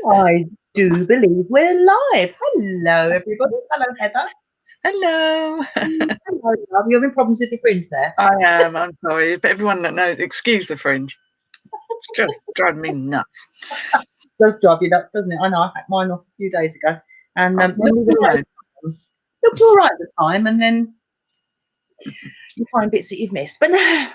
I do believe we're live. Hello, everybody. Hello, Heather. Hello. Hello, love. You're having problems with your fringe there. I am. I'm sorry, but everyone that knows, excuse the fringe. It's just driving me nuts. It does drive you nuts, doesn't it? I know. I had mine off a few days ago, and I'll leave it alone. looked all right at the time, and then you find bits that you've missed. But no.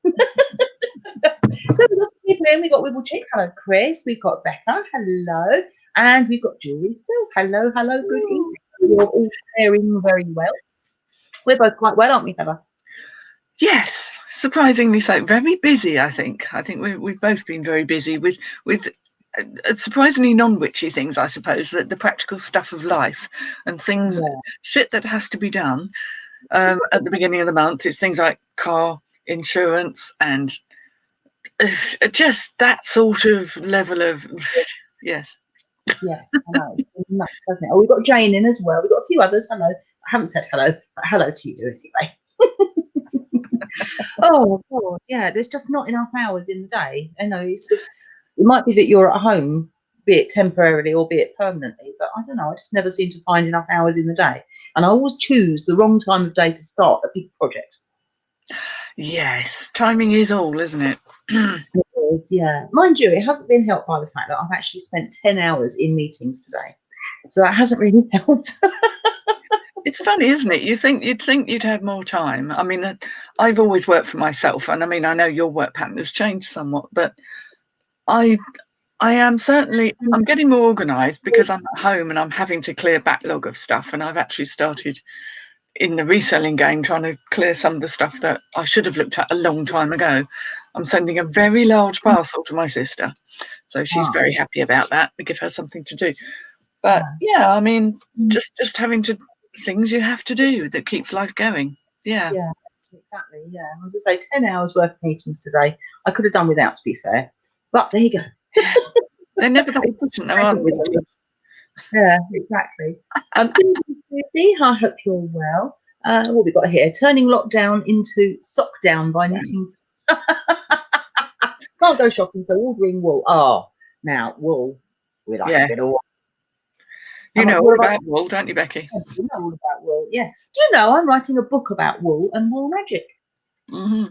So we've got some people in. We've got Wibble Chick. Hello, Chris. We've got Becca. Hello. And we've got Julie Sills. Hello, hello. Good evening. You're all faring very well. We're both quite well, aren't we, Heather? Yes, surprisingly so. Very busy, I think. I think we've both been very busy with surprisingly non-witchy things, I suppose, that the practical stuff of life and things, shit that has to be done at the beginning of the month. It's things like car insurance and just that sort of level of, yes. Yes, I know. It's been nuts, hasn't it? Oh, we've got Jane in as well. We've got a few others. Hello. I haven't said hello. Hello to you anyway. Oh, God. Yeah, there's just not enough hours in the day. I know it might be that you're at home, be it temporarily or be it permanently, but I don't know. I just never seem to find enough hours in the day. And I always choose the wrong time of day to start a big project. Yes, timing is all, isn't it? It is, yeah. Mind you, it hasn't been helped by the fact that I've actually spent 10 hours in meetings today. So that hasn't really helped. It's funny, isn't it? You'd think you'd have more time. I mean, I've always worked for myself, and I mean, I know your work pattern has changed somewhat, but I am certainly, I'm getting more organised because I'm at home and I'm having to clear backlog of stuff, and I've actually started in the reselling game trying to clear some of the stuff that I should have looked at a long time ago. I'm sending a very large parcel to my sister, so she's very happy about that. I give her something to do. But yeah, I mean, just having to things you have to do that keeps life going. Yeah. Yeah, exactly. Yeah. As I say, 10 hours worth of meetings today. I could have done without, to be fair. But there you go. They're never that efficient, though, aren't they? Yeah, exactly. Susie, I hope you're well. What we got here? Turning lockdown into sockdown by knitting. Can't go shopping, so ordering wool. Oh, now wool. We like a bit of wool. You know all about wool, don't you, Becky? You know all about wool, yes. Do you know I'm writing a book about wool and wool magic? Mm-hmm.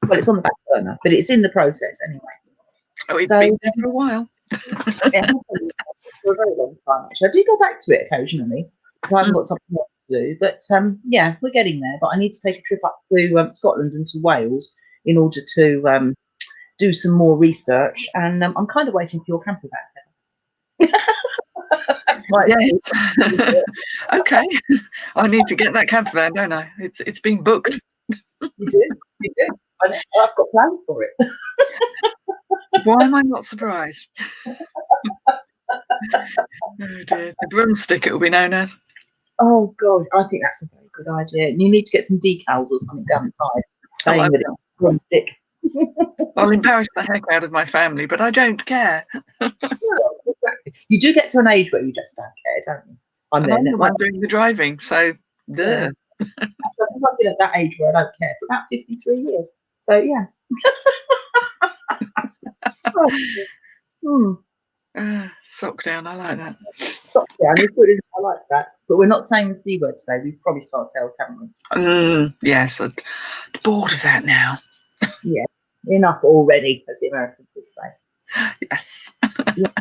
Well, it's on the back burner, but it's in the process anyway. Oh, it's been there for a while. Yeah, for a very long time, actually. I do go back to it occasionally if I haven't got something else to do. But yeah, we're getting there. But I need to take a trip up to Scotland and to Wales in order to do some more research. And I'm kind of waiting for your camper van. Yes. Okay. I need to get that camper van, don't I? It's been booked. You do. I've got plans for it. Why am I not surprised? Oh dear. The broomstick, it will be known as. Oh God, I think that's a very good idea. And you need to get some decals or something down the side saying that it's a broomstick. I'll embarrass the heck out of my family, but I don't care. Exactly. You do get to an age where you just don't care, don't you? I'm the one doing the driving, so there. Yeah. I've been at that age where I don't care for about 53 years. So yeah. Sock down, I like that. Sock down is good, isn't it? I like that. But we're not saying the C word today. We've promised ourselves, haven't we? Yes, I'm bored of that now. Yeah, enough already, as the Americans would say. Yes. Yeah.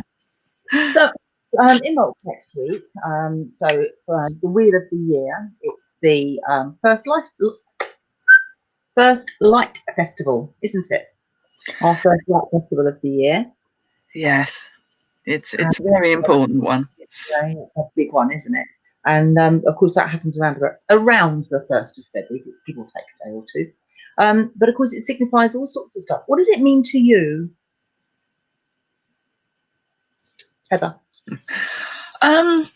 So in Malta next week, so the Wheel of the Year, it's the First Light Festival, isn't it? Our first Light Festival of the year. Yes, it's a very important one. It's a big one, isn't it? And of course, that happens around the 1st of February, give or take a day or two. But of course, it signifies all sorts of stuff. What does it mean to you, Heather? Well,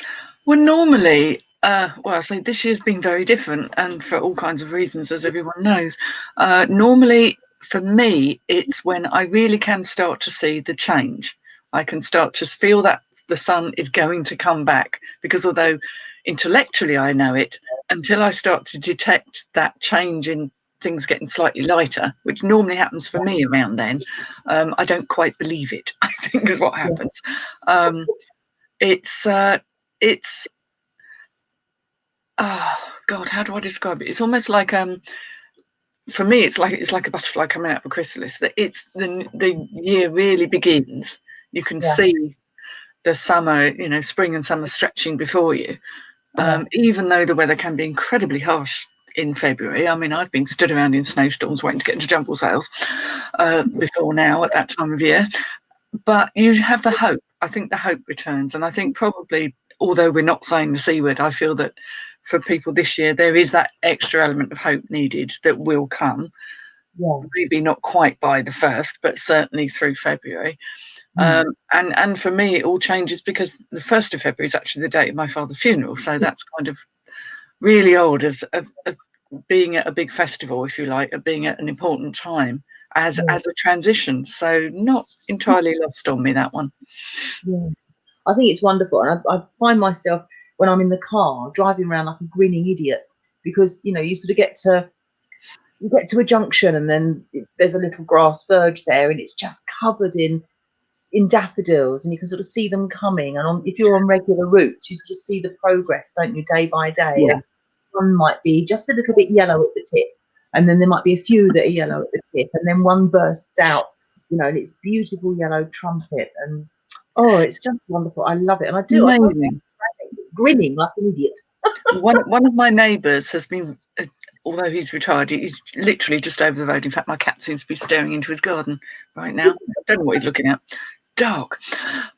normally, I say this year's been very different, and for all kinds of reasons, as everyone knows. Normally, for me, it's when I really can start to see the change. I can start to feel that the sun is going to come back, because although intellectually I know it, until I start to detect that change in things getting slightly lighter, which normally happens for me around then. I don't quite believe it, I think is what happens. It's oh God, how do I describe it? It's almost like for me, it's like a butterfly coming out of a chrysalis. That it's the year really begins. You can see the summer, spring and summer stretching before you. Even though the weather can be incredibly harsh in February. I mean, I've been stood around in snowstorms waiting to get into jumble sales before now at that time of year. But you have the hope. I think the hope returns. And I think probably, although we're not saying the C word, I feel that for people this year, there is that extra element of hope needed that will come. Maybe not quite by the 1st, but certainly through February. And for me, it all changes because the 1st of February is actually the date of my father's funeral. So that's kind of really odd of being at a big festival, if you like, of being at an important time as a transition. So not entirely lost on me, that one. I think it's wonderful. And I find myself, when I'm in the car, driving around like a grinning idiot, because, you sort of get to a junction and then there's a little grass verge there and it's just covered in daffodils, and you can sort of see them coming. And if you're on regular routes, you sort of see the progress, don't you, day by day. And one might be just a little bit yellow at the tip, and then there might be a few that are yellow at the tip, and then one bursts out, and it's beautiful yellow trumpet, and it's just wonderful. I love it, and I do. Amazing. Grinning like an idiot. One of my neighbours has been, although he's retired, he's literally just over the road. In fact, my cat seems to be staring into his garden right now. I don't know what he's looking at. Dark,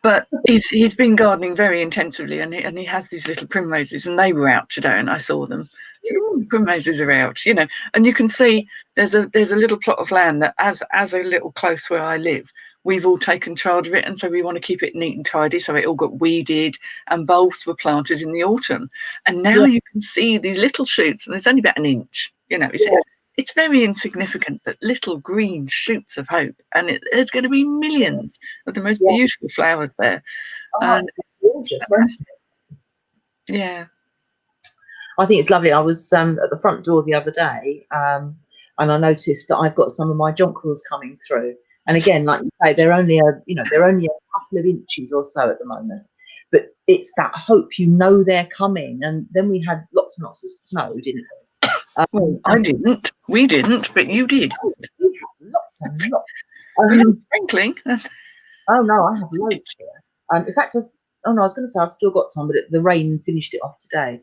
but he's been gardening very intensively, and he has these little primroses, and they were out today, and I saw them. So, primroses are out, and you can see there's a little plot of land that, as a little close where I live, we've all taken charge of it, and so we want to keep it neat and tidy. So it all got weeded, and bulbs were planted in the autumn, and now you can see these little shoots, and it's only about an inch. It's very insignificant, but little green shoots of hope, and there's going to be millions of the most beautiful flowers there. And gorgeous. Yeah, I think it's lovely. I was at the front door the other day, and I noticed that I've got some of my jonquils coming through. And again, like you say, they're only a couple of inches or so at the moment. But it's that hope, they're coming. And then we had lots and lots of snow, didn't we? I didn't. We didn't, but you did. We had lots and lots. Sprinkling. Oh no, I have loads here. In fact, I was going to say I've still got some, but the rain finished it off today.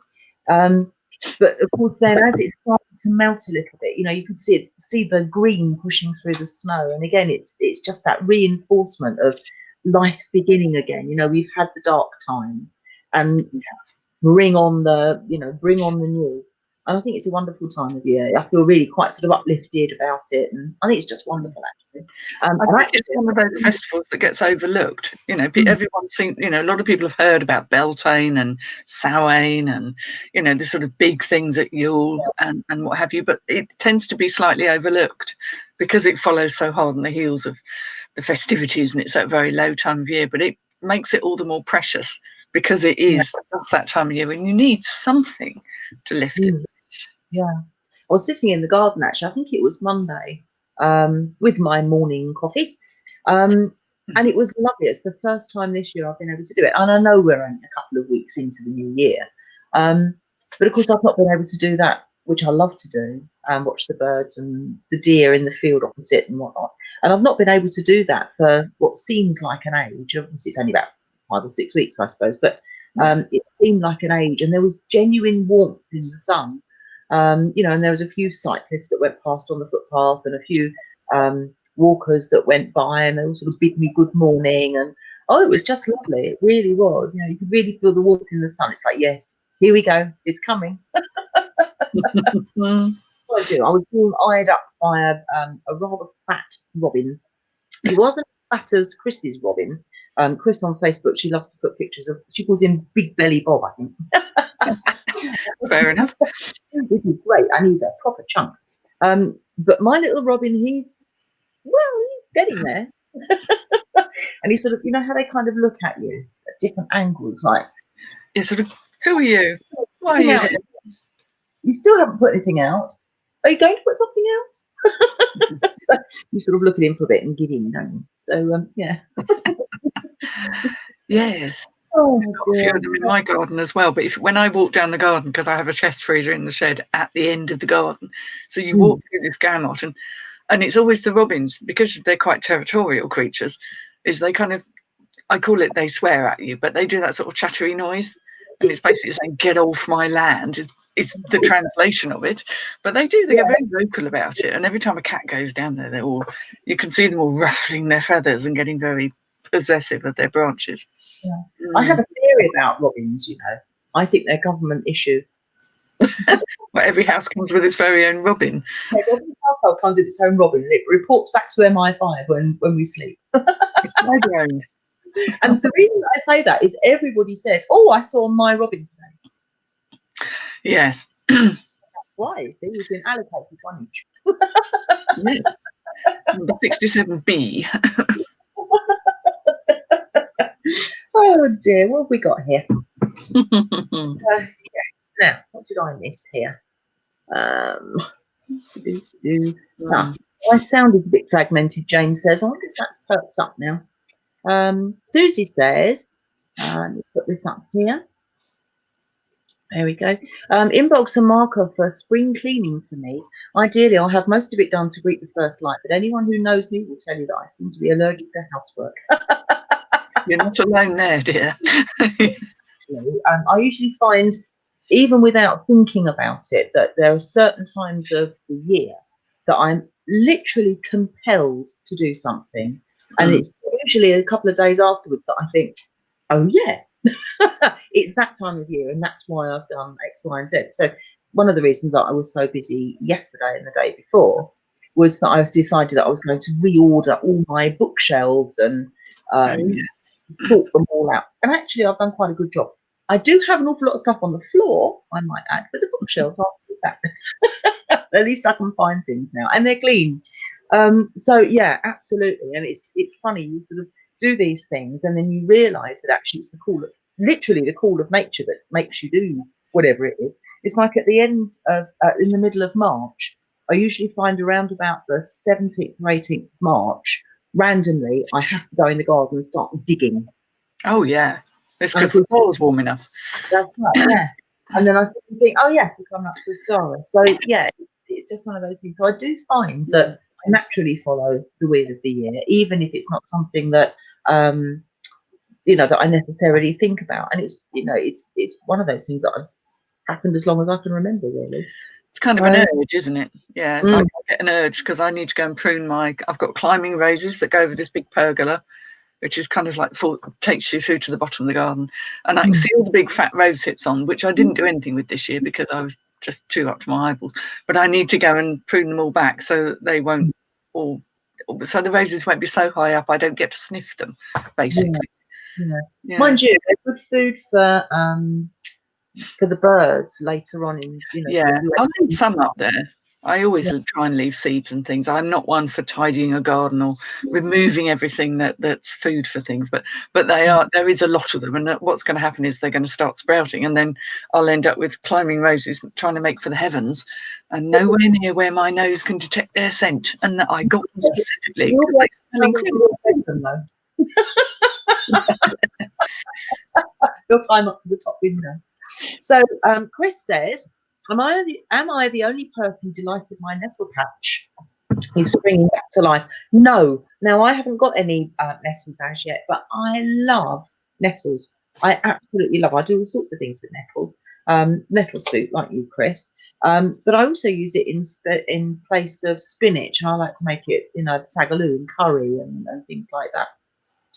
But of course, then as it started to melt a little bit, you can see the green pushing through the snow, and again, it's just that reinforcement of life's beginning again. We've had the dark time, and bring on the new. And I think it's a wonderful time of year. I feel really quite sort of uplifted about it, and I think it's just wonderful, actually. I think it's one of those festivals that gets overlooked. Everyone seems, a lot of people have heard about Beltane and Samhain and, the sort of big things at Yule and what have you, but it tends to be slightly overlooked because it follows so hard on the heels of the festivities, and it's at a very low time of year, but it makes it all the more precious because it is just that time of year when you need something to lift it. Yeah. I was sitting in the garden, actually, I think it was Monday, with my morning coffee. And it was lovely. It's the first time this year I've been able to do it. And I know we're only a couple of weeks into the new year. But of course, I've not been able to do that, which I love to do, watch the birds and the deer in the field opposite and whatnot. And I've not been able to do that for what seems like an age. Obviously, it's only about 5 or 6 weeks, I suppose. But it seemed like an age. And there was genuine warmth in the sun. And there was a few cyclists that went past on the footpath, and a few walkers that went by, and they all sort of bid me good morning. And it was just lovely. It really was. You could really feel the warmth in the sun. It's like, yes, here we go. It's coming. What I do? I was being eyed up by a rather fat robin. He wasn't as fat as Chris's robin. Chris on Facebook, she loves to put pictures of. She calls him Big Belly Bob, I think. Fair enough. Which is great, and he's a proper chunk. But my little Robin, he's getting there. And he's sort of, how they kind of look at you at different angles, like, sort of, who are you? Why are you here? You still haven't put anything out. Are you going to put something out? So you sort of look at him for a bit and give in, don't you? So yeah. Yes. Oh Got a few dear. of them in my garden as well. But when I walk down the garden, because I have a chest freezer in the shed at the end of the garden, so you walk through this gamut, and it's always the robins, because they're quite territorial creatures. Is they kind of, I call it, they swear at you, but they do that sort of chattery noise, and it's basically saying "get off my land" is the translation of it. But they do, they get very vocal about it, and every time a cat goes down there, you can see them all ruffling their feathers and getting very possessive of their branches. Yeah. I have a theory about robins, you know. I think they're government issue. Well, every house comes with its very own robin. Yes, every household comes with its own robin, and it reports back to MI5 when we sleep. It's my own. And the reason I say that is everybody says, "Oh, I saw my robin today." Yes. That's why. See, we've been allocated one each. Yes. Number 67B. Oh dear, what have we got here? Yes. Now, what did I miss here? My sound is a bit fragmented, Jane says. I wonder if that's perked up now. Susie says, let me put this up here. There we go. Inbox a marker for spring cleaning for me. Ideally, I'll have most of it done to greet the first light, but anyone who knows me will tell you that I seem to be allergic to housework. You're not alone there, dear. I usually find, even without thinking about it, that there are certain times of the year that I'm literally compelled to do something. And it's usually a couple of days afterwards that I think, oh yeah, it's that time of year, and that's why I've done X, Y, and Z. So one of the reasons that I was so busy yesterday and the day before was that I was decided that I was going to reorder all my bookshelves and sort them all out. And actually, I've done quite a good job. I do have an awful lot of stuff on the floor, I might add, but the bookshelves aren't that. At least I can find things now, and they're clean. So yeah, absolutely. And it's funny, you sort of do these things, and then you realise that actually it's literally the call of nature that makes you do whatever it is. It's like at the end of, in the middle of March, I usually find around about the 17th or 18th of March, randomly, I have to go in the garden and start digging. Oh yeah, it's because the soil's warm enough. That's right, yeah. And then I think, oh yeah, we're coming up to a star. So yeah, it's just one of those things. So I do find that I naturally follow the wheel of the year, even if it's not something that that I necessarily think about. And it's it's one of those things that has happened as long as I can remember, really. It's kind of an urge, isn't it? Yeah, I get an urge because I need to go and prune I've got climbing roses that go over this big pergola, which is kind of like takes you through to the bottom of the garden. And I can see all the big fat rose hips on, which I didn't do anything with this year because I was just too up to my eyeballs. But I need to go and prune them all back so that they won't so the roses won't be so high up I don't get to sniff them, basically. Yeah. Mind you, they're good food for the birds later on in I'll leave some up there. I always try and leave seeds and things. I'm not one for tidying a garden or removing everything that's food for things, but there is a lot of them, and what's going to happen is they're going to start sprouting, and then I'll end up with climbing roses trying to make for the heavens, and nowhere near where my nose can detect their scent. And I got them specifically because they smell incredible. They'll climb up to the top window. So Chris says, am I the only person delighted my nettle patch is springing back to life? No. Now, I haven't got any nettles as yet, but I love nettles. I absolutely love. I do all sorts of things with nettles. Nettle soup, like you, Chris. But I also use it in place of spinach. I like to make it, sagaloo and curry and things like that,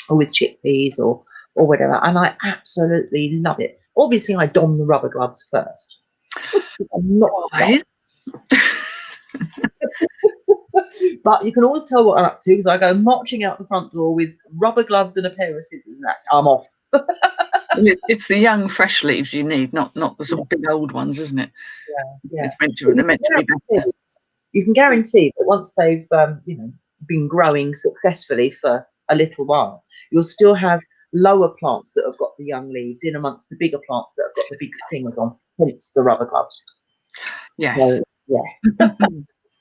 or with chickpeas or whatever. And I absolutely love it. Obviously, I don the rubber gloves first. I'm not wise. But you can always tell what I'm up to because I go marching out the front door with rubber gloves and a pair of scissors, and I'm off. It's the young, fresh leaves you need, not the sort of big old ones, isn't it? Yeah. It's meant to be better. You can guarantee that once they've been growing successfully for a little while, you'll still have lower plants that have got the young leaves in amongst the bigger plants that have got the big stingers on, hence the rubber gloves. Yes. Yeah.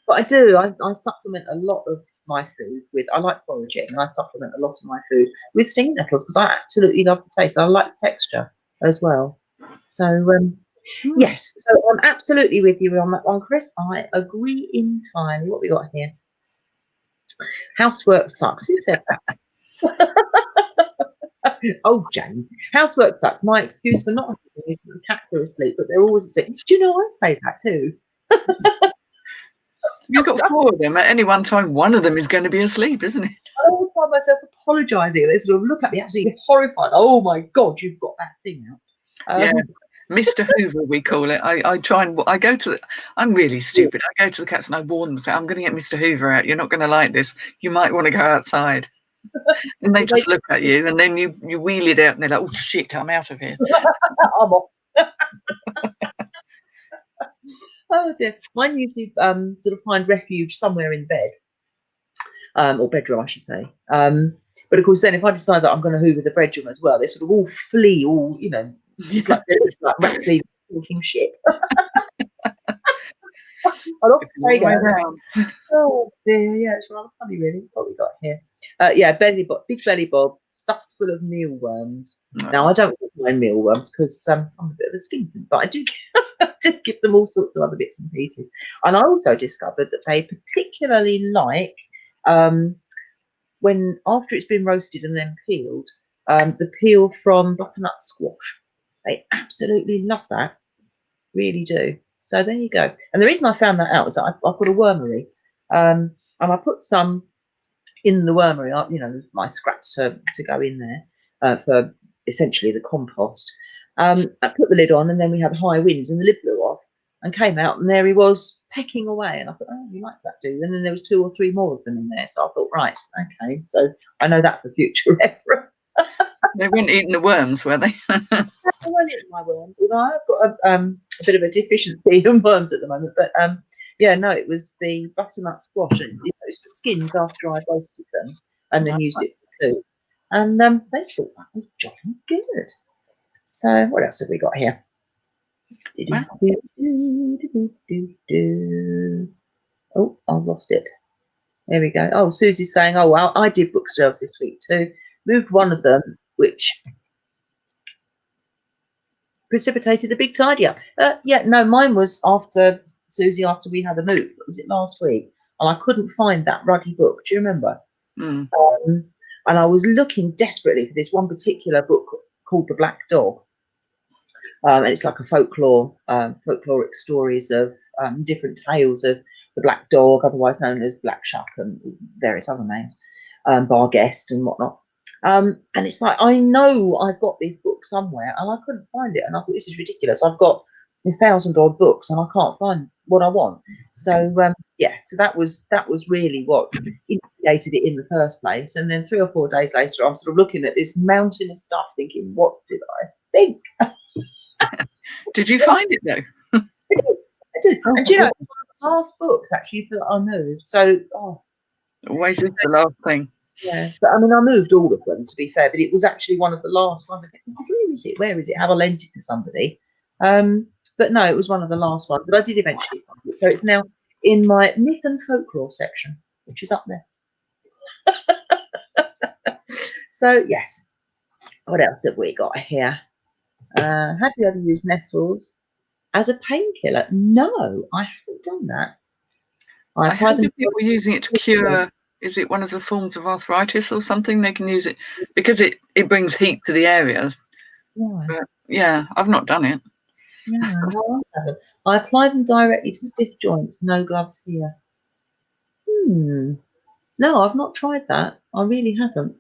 But I do. I supplement a lot of my food with. I like foraging, and I supplement a lot of my food with stinging nettles because I absolutely love the taste. I like the texture as well. So yes, so I'm absolutely with you on that one, Chris. I agree entirely. What we got here? Housework sucks. Who said that? Oh, Jane. Housework sucks. My excuse for not having is that the cats are asleep, but they're always asleep. Do you know I say that too? You've got 4 of them. At any one time, one of them is going to be asleep, isn't it? I always find myself apologising. They sort of look at me absolutely horrified. Oh my God, you've got that thing out. Yeah. Mr. Hoover, we call it. I try and I go to. I'm really stupid. I go to the cats and I warn them. Say, I'm going to get Mr. Hoover out. You're not going to like this. You might want to go outside. And they just look at you, and then you wheel it out, and they're like, "Oh shit, I'm out of here." I'm off. Oh dear. Mine usually sort of find refuge somewhere in bed, or bedroom, I should say. But of course, then if I decide that I'm going to hoover the bedroom as well, they sort of all flee, all just like they're like rats leaving talking shit. I'll off they go. Oh dear, yeah, it's rather funny, really. What we got here? Yeah, big belly bob, stuffed full of mealworms. No. Now I don't mind mealworms because I'm a bit of a skinflint, but I do give them all sorts of other bits and pieces. And I also discovered that they particularly like when after it's been roasted and then peeled, the peel from butternut squash. They absolutely love that, really do. So there you go. And the reason I found that out was that I've got a wormery, and I put some in the wormery. My scraps to go in there for essentially the compost. I put the lid on, and then we had high winds, and the lid blew off, and came out, and there he was pecking away. And I thought, oh, you like that, do you? And then there was 2 or 3 more of them in there. So I thought, right, okay, so I know that for future reference. They weren't eating the worms, were they? I won't eat my worms, although I've got a bit of a deficiency in worms at the moment. But yeah, no, it was the butternut squash, and it's the skins after I roasted them and then used it for soup. And they thought that was jolly good. So what else have we got here? Oh, I've lost it. There we go. Oh, Susie's saying, oh, well, I did book shelves this week too. Moved one of them, which precipitated the big tidy up. Yeah, no, mine was after Susie, after we had a move. Was it last week? And I couldn't find that ruddy book. Do you remember? Mm. And I was looking desperately for this one particular book called The Black Dog. And it's like a folkloric stories of different tales of the black dog, otherwise known as Black Shuck, and various other names, Barguest and whatnot. And it's like, I know I've got this book somewhere, and I couldn't find it. And I thought, this is ridiculous. I've got 1,000 odd books, and I can't find what I want. So yeah, so that was really what instigated it in the first place. And then 3 or 4 days later, I'm sort of looking at this mountain of stuff, thinking, what did I think? Did you find it though? I did. Oh, and you know, one of the last books actually that I moved. So always is the last thing. Yeah, but I mean, I moved all of them, to be fair, but it was actually one of the last ones. I think, where is it? Where is it? Have I lent it to somebody? But no, it was one of the last ones. But I did eventually find it. So it's now in my myth and folklore section, which is up there. So yes, what else have we got here? Have you ever used nettles as a painkiller? No, I haven't done that. I heard of people using it to cure. Is it one of the forms of arthritis or something? They can use it because it brings heat to the area. Yeah. But yeah, I've not done it. Yeah, no, I haven't. I apply them directly to stiff joints. No gloves here. No, I've not tried that. I really haven't.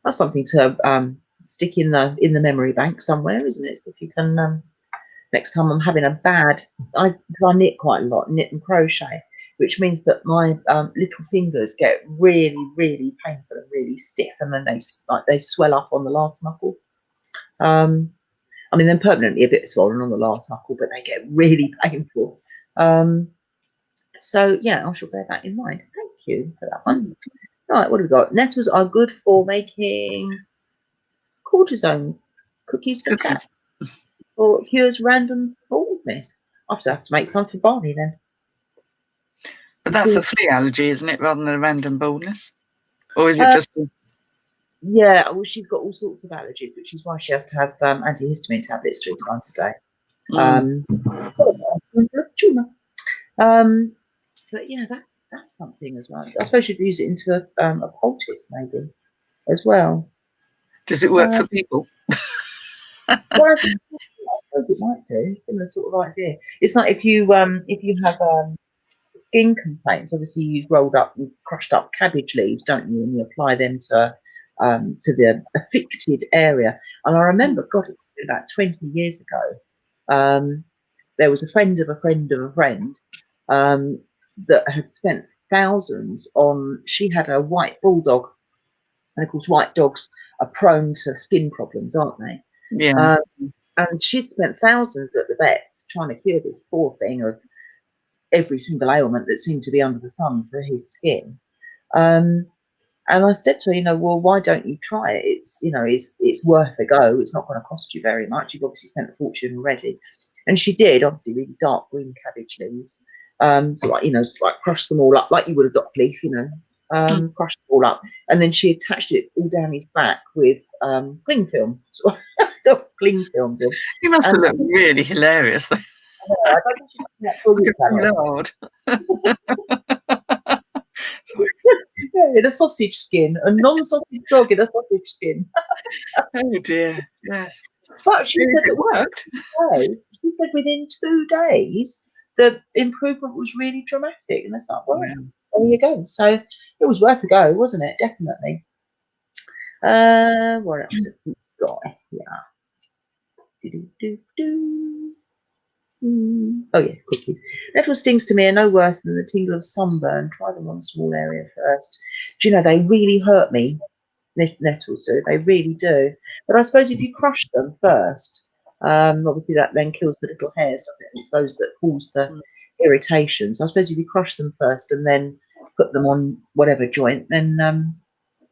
That's something to stick in the memory bank somewhere, isn't it? So if you can, next time I'm having a bad, because I knit quite a lot, knit and crochet, which means that my little fingers get really, really painful and really stiff, and then they swell up on the last knuckle. I mean, they're permanently a bit swollen on the last knuckle, but they get really painful. So yeah, I shall bear that in mind. Thank you for that one. Right, what have we got? Nettles are good for making cortisone cookies for cats, or cures random baldness. I'll have to make some for Barney then. But that's a flea allergy, isn't it, rather than a random baldness? Or is it just... Yeah, well, she's got all sorts of allergies, which is why she has to have antihistamine tablets 3 times a day. But yeah, that's something as well. I suppose you'd use it into a poultice maybe as well. Does it work for people? Well, I suppose it might do. Similar sort of idea. It's like if you have skin complaints, obviously you use rolled up and crushed up cabbage leaves, don't you? And you apply them to the affected area. And I remember, God, it was about 20 years ago. There was a friend of a friend of a friend that had spent thousands on. She had a white bulldog, and of course, white dogs are prone to skin problems, aren't they? Yeah. And she'd spent thousands at the vets trying to cure this poor thing of every single ailment that seemed to be under the sun for his skin. And I said to her, well, why don't you try it? It's worth a go. It's not going to cost you very much. You've obviously spent a fortune already. And she did, obviously, really dark green cabbage leaves. So like crush them all up like you would a dock leaf, crush them all up. And then she attached it all down his back with cling film. Cling film. You must have looked really hilarious. I don't think she's that Lord. Yeah, in a sausage skin, a non-sausage dog in a sausage skin. Oh dear, yes. But she said it worked. She said within 2 days the improvement was really dramatic, and it's like, well, there you go. So it was worth a go, wasn't it? Definitely. What else have we got here? Oh yeah, cookies. Nettle stings to me are no worse than the tingle of sunburn. Try them on a small area first. Do you know they really hurt me? Nettles do. They really do. But I suppose if you crush them first, obviously that then kills the little hairs, doesn't it? It's those that cause the irritation. So I suppose if you crush them first and then put them on whatever joint, then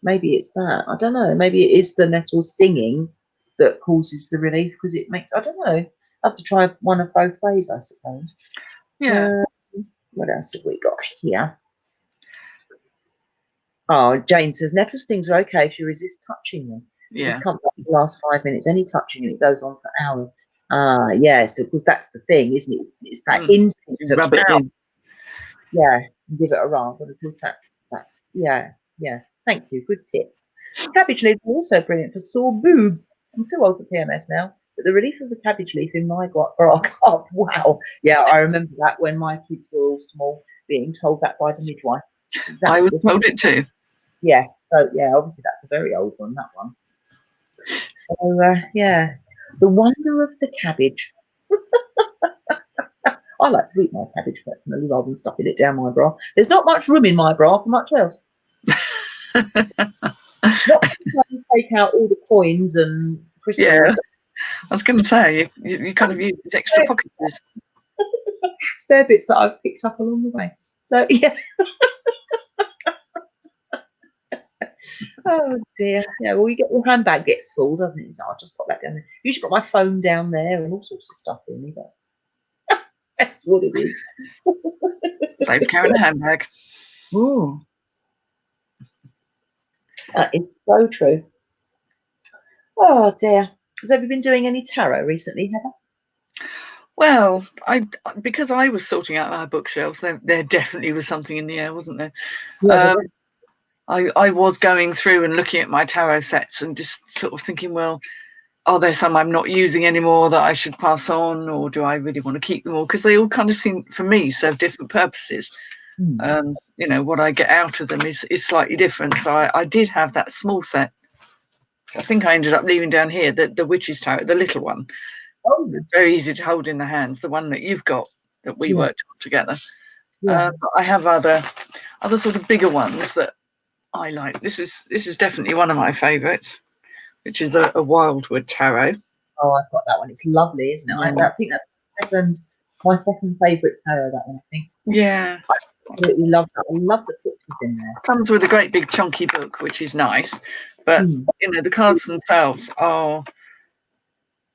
maybe it's that. I don't know. Maybe it is the nettle stinging that causes the relief because it makes. I don't know. I have to try one of both ways, I suppose. Yeah. What else have we got here? Oh, Jane says nettle stings are okay if you resist touching them. Yeah. Just come back the last 5 minutes. Any touching and it goes on for hours. Yes, of course that's the thing, isn't it? It's that instinct to rub it in. Yeah, and give it a rub. But of course that's yeah. Thank you. Good tip. Cabbage leaves are also brilliant for sore boobs. I'm too old for PMS now. But the relief of the cabbage leaf in my bra cup, wow. Yeah, I remember that when my kids were all small, being told that by the midwife. Exactly. I was told it too. Yeah, so yeah, obviously that's a very old one, that one. So, yeah, the wonder of the cabbage. I like to eat my cabbage personally rather than stuffing it down my bra. There's not much room in my bra for much else. Not to take out all the coins and crystals. Yeah. I was going to say, you kind of use extra pockets. Spare bits that I've picked up along the way. So, yeah. Oh, dear. Yeah, well, your handbag gets full, doesn't it? So I'll just pop that down there. Usually got my phone down there and all sorts of stuff in me. But that's what it is. Saves carrying a handbag. Oh. That is so true. Oh, dear. Have you been doing any tarot recently, Heather? Well, because I was sorting out our bookshelves, there definitely was something in the air, wasn't there? Yeah, I was going through and looking at my tarot sets and just sort of thinking, well, are there some I'm not using anymore that I should pass on, or do I really want to keep them all? Because they all kind of seem, for me, serve different purposes. What I get out of them is slightly different. So I did have that small set. I think I ended up leaving down here the Witch's tarot, the little one. Oh, it's very easy to hold in the hands. The one that you've got that we worked on together. Yeah. I have other sort of bigger ones that I like. This is definitely one of my favourites, which is a Wildwood tarot. Oh, I've got that one. It's lovely, isn't it? I think that's my second favourite tarot. That one, I think. Yeah. I absolutely love that. I love the pictures in there. Comes with a great big chunky book, which is nice, but the cards themselves are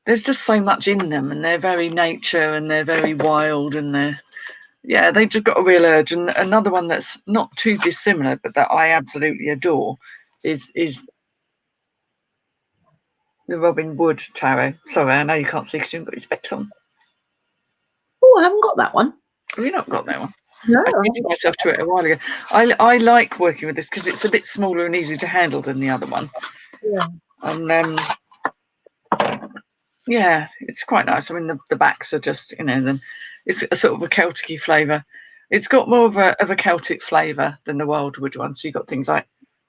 there's just so much in them, and they're very nature, and they're very wild, and they just got a real urge. And another one that's not too dissimilar, but that I absolutely adore, is the Robin Wood tarot. Sorry, I know you can't see because you've got your specs on. Oh, I haven't got that one. Have you not got that one? No, I treated myself to it a while ago. I like working with this because it's a bit smaller and easier to handle than the other one. Yeah. And yeah, it's quite nice. I mean, the backs are just, then it's a sort of a Celtic-y flavour. It's got more of a Celtic flavour than the Wildwood one. So you've got things like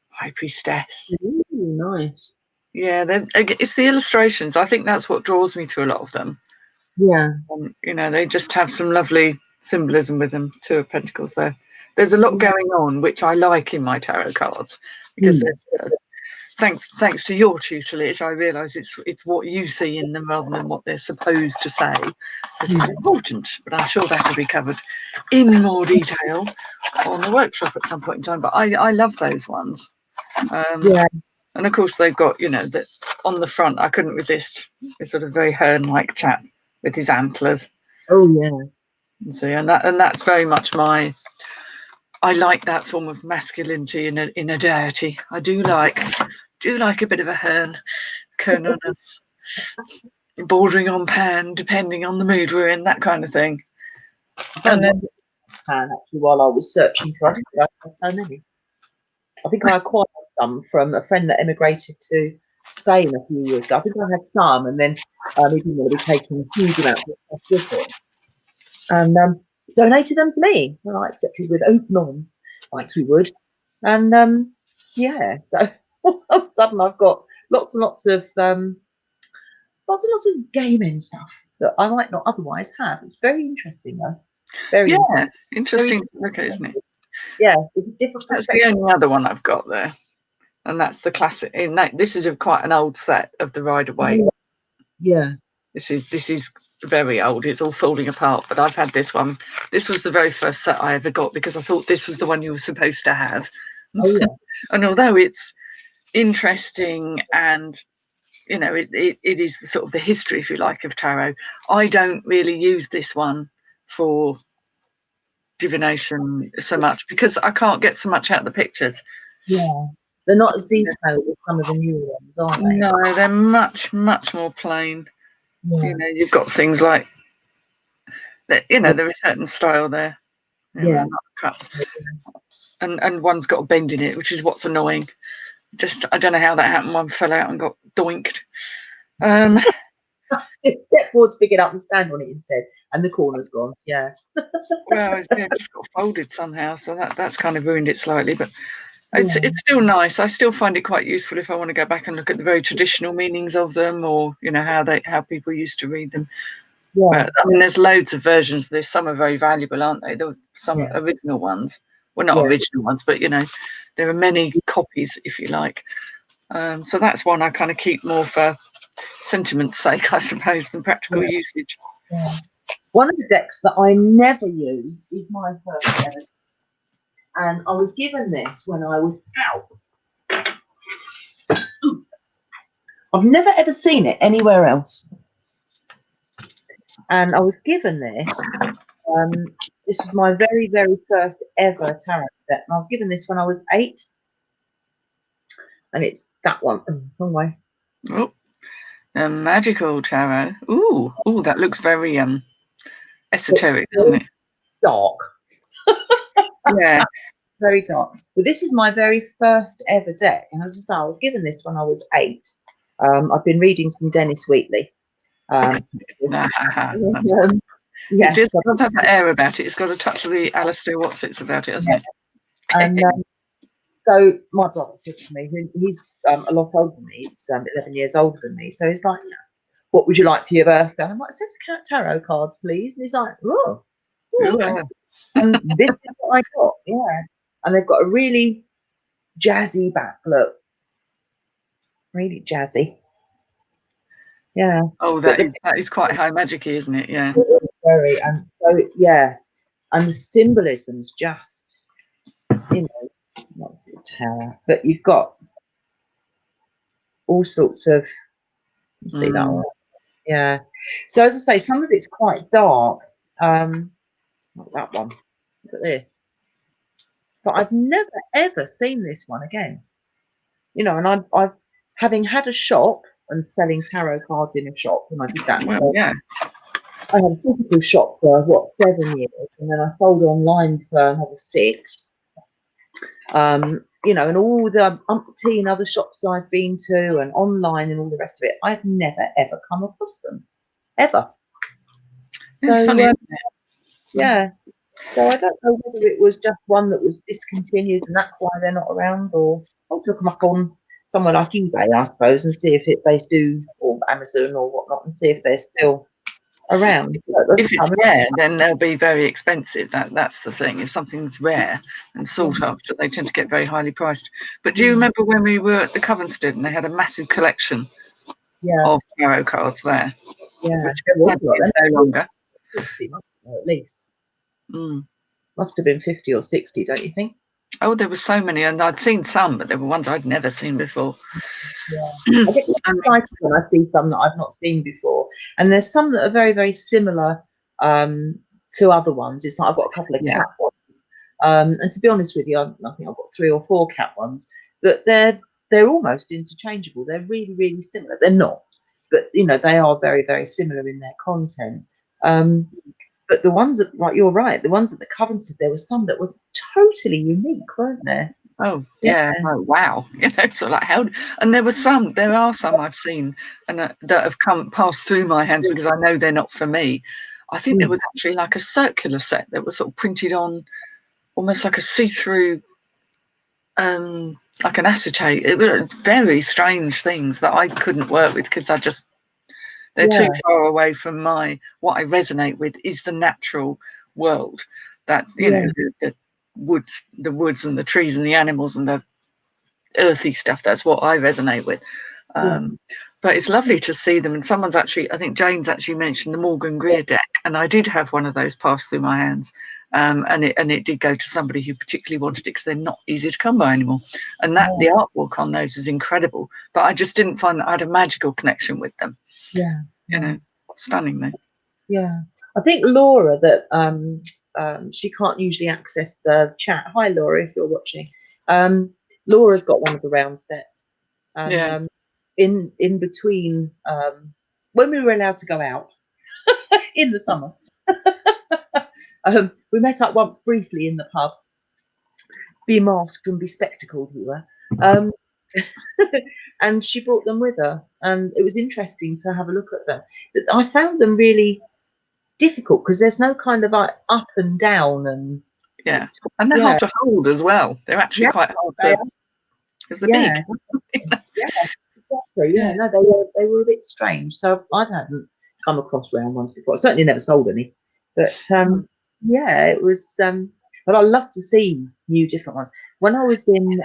High Priestess. Ooh, nice. Yeah, it's the illustrations. I think that's what draws me to a lot of them. Yeah. They just have some lovely symbolism with them. Two of Pentacles there. There's a lot going on, which I like in my tarot cards, because there's, thanks to your tutelage, I realise it's what you see in them rather than what they're supposed to say that is important. But I'm sure that'll be covered in more detail on the workshop at some point in time. But I love those ones. And of course they've got, that on the front, I couldn't resist this sort of very Herne-like chap with his antlers. Oh yeah. And so, and that's very much I like that form of masculinity in a deity. I do like a bit of a Herne, Cernunnos, bordering on Pan, depending on the mood we're in, that kind of thing. And then actually, while I was searching for, I didn't know I had so many. I think I acquired some from a friend that emigrated to Spain a few years ago. I think I had some, and then he didn't want to be taking huge amounts of stuff with it, and donated them to me. And I accepted with open arms, like you would. And so all of a sudden I've got lots and lots of gaming stuff that I might not otherwise have. It's very interesting though. Very interesting to look at, isn't it? Yeah, it's a different That's perspective. the only other one I've got there, and that's the classic. This is quite an old set of the Rider-Waite. Yeah, this is very old. It's all falling apart, but I've had this one. This was the very first set I ever got because I thought this was the one you were supposed to have. Oh yeah. And although it's interesting and it is the sort of the history, if you like, of tarot, I don't really use this one for divination so much because I can't get so much out of the pictures. Yeah, they're not as detailed as some of the newer ones, are they? No, they're much more plain. Yeah. You've got things like that. There is a certain style there. Yeah. Cuts. And one's got a bend in it, which is what's annoying. Just I don't know how that happened. One fell out and got doinked. Step forward to pick it up and stand on it instead, and the corner's gone. Yeah. Well, it just got folded somehow, so that's kind of ruined it slightly. But it's still nice. I still find it quite useful if I want to go back and look at the very traditional meanings of them, or how people used to read them. Yeah. But, I mean, there's loads of versions of this. Some are very valuable, aren't they? There were some original ones. Well, not original ones, but there are many copies, if you like. So that's one I kind of keep more for sentiment's sake, I suppose, than practical usage. Yeah. One of the decks that I never use is my first ever, and I was given this when I was out. I've never ever seen it anywhere else, and I was given this. This was my very, very first ever tarot set, and I was given this when I was 8. And it's that one. Wrong way. Oh, a magical tarot. Ooh, that looks very esoteric, doesn't it? Dark. Yeah. Very dark. But this is my very first ever deck, and as I say, I was given this when I was 8. I've been reading some Dennis Wheatley. It just does have that air about it. It's got a touch of the Alistair Watsits about it, hasn't it? And so my brother said to me, he's a lot older than me, he's 11 years older than me, so he's like, what would you like for your birthday? I'm like, set of tarot cards, please. And he's like, oh. And this is what I got, and they've got a really jazzy back look. Really jazzy. Yeah. Oh, that is quite high magic-y, isn't it? Yeah. Very, and so and the symbolism's just, not a tower, but you've got all sorts of. You see that one? Yeah. So as I say, some of it's quite dark. Not that one. Look at this. But I've never ever seen this one again. You know, and I've having had a shop and selling tarot cards in a shop, and I did that. Well, yeah. I had a physical shop for what 7 years, and then I sold online for another 6. You know, and all the umpteen other shops I've been to, and online, and all the rest of it, I've never ever come across them, ever. It's So funny, isn't it? yeah, so I don't know whether it was just one that was discontinued, and that's why they're not around, or I'll look them up on somewhere like eBay, I suppose, and see if they do, or Amazon or whatnot, and see if they're still around. If it's rare, then they'll be very expensive. That's the thing. If something's rare and sought after, they tend to get very highly priced. But do you remember when we were at the Covenston and they had a massive collection of tarot cards there? Yeah, Which is no longer. 60, at least. Mm. Must have been 50 or 60, don't you think? Oh, there were so many, and I'd seen some, but there were ones I'd never seen before. Yeah. I get excited when I see some that I've not seen before, and there's some that are very, very similar to other ones. It's like I've got a couple of cat ones, and to be honest with you, I think I've got 3 or 4 cat ones, but they're almost interchangeable. They're really, really similar. They're not, but you know, they are very, very similar in their content. But the ones that, like, you're right, the ones at the Covenston, there were some that were totally unique, weren't there? Oh, yeah. Oh, wow. You know, so like how, and there are some I've seen and that have passed through my hands because I know they're not for me. I think there was actually like a circular set that was sort of printed on almost like a see-through, like an acetate. It was very strange things that I couldn't work with because they're too far away from what I resonate with is the natural world. That, you know, the woods and the trees and the animals and the earthy stuff. That's what I resonate with. But it's lovely to see them. And someone's actually, I think Jane's actually mentioned the Morgan Greer deck, and I did have one of those pass through my hands. And it did go to somebody who particularly wanted it because they're not easy to come by anymore. And the artwork on those is incredible. But I just didn't find that I had a magical connection with them. Yeah. You know, stunning though. Yeah. I think Laura, that she can't usually access the chat. Hi Laura, if you're watching. Laura's got one of the round set. And in between when we were allowed to go out in the summer, we met up once briefly in the pub. Be masked and be spectacled we were. And she brought them with her, and it was interesting to have a look at them. But I found them really difficult because there's no kind of like up and down, and and they're hard to hold as well. They're actually quite hard to, because they're big. Exactly. No, they were a bit strange. So I hadn't come across round ones before. I certainly never sold any, but it was. But I love to see new different ones. When I was in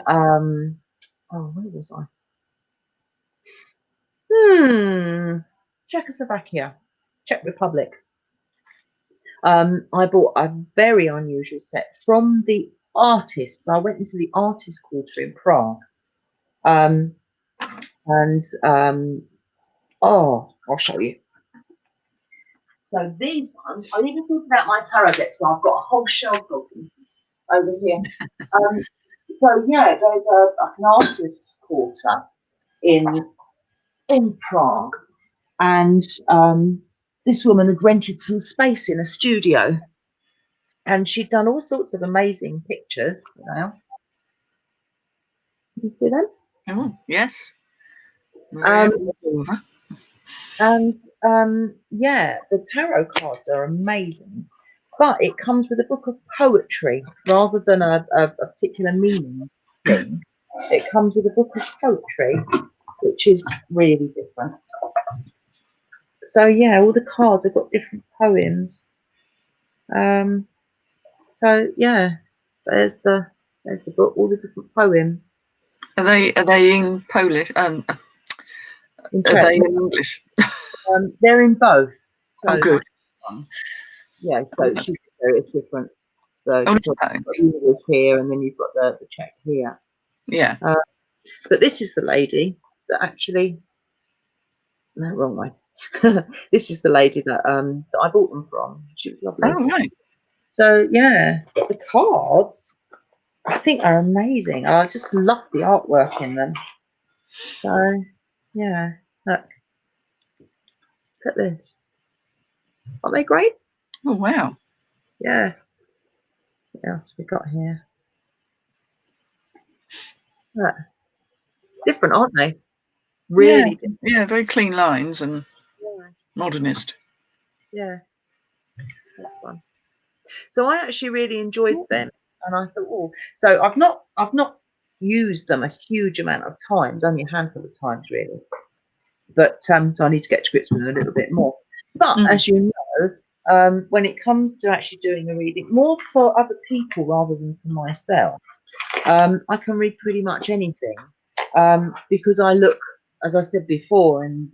where was I? Czechoslovakia, Czech Republic. I bought a very unusual set from the artists. I went into the artist quarter in Prague. I'll show you. So these ones, I even thought about my tarot deck, so I've got a whole shelf of them over here. So yeah, there's an artist's quarter in Prague, and this woman had rented some space in a studio, and she'd done all sorts of amazing pictures. Now, you see them? Oh yes. And the tarot cards are amazing, but it comes with a book of poetry rather than a particular meaning thing. It comes with a book of poetry, which is really different. So yeah, all the cards have got different poems. So yeah, there's the book, all the different poems. Are they in Polish? Are they in English? They're in both. So good. Yeah, so it's different. So you've got English here, and then you've got the Czech here. Yeah. But this is the lady that actually. No, wrong way. This is the lady that I bought them from. She was lovely. Oh, right. So yeah, the cards I think are amazing. I just love the artwork in them. So yeah, look at this. Aren't they great? Oh, wow. Yeah. What else have we got here? Look. Different, aren't they? Really different. Yeah, very clean lines and Yeah. modernist. Yeah. That's fun. So I actually really enjoyed them, and I thought, oh, so I've not used them a huge amount of times, only a handful of times really. But so I need to get to grips with them a little bit more. But as you know, when it comes to actually doing a reading, more for other people rather than for myself, I can read pretty much anything because I look, as I said before, and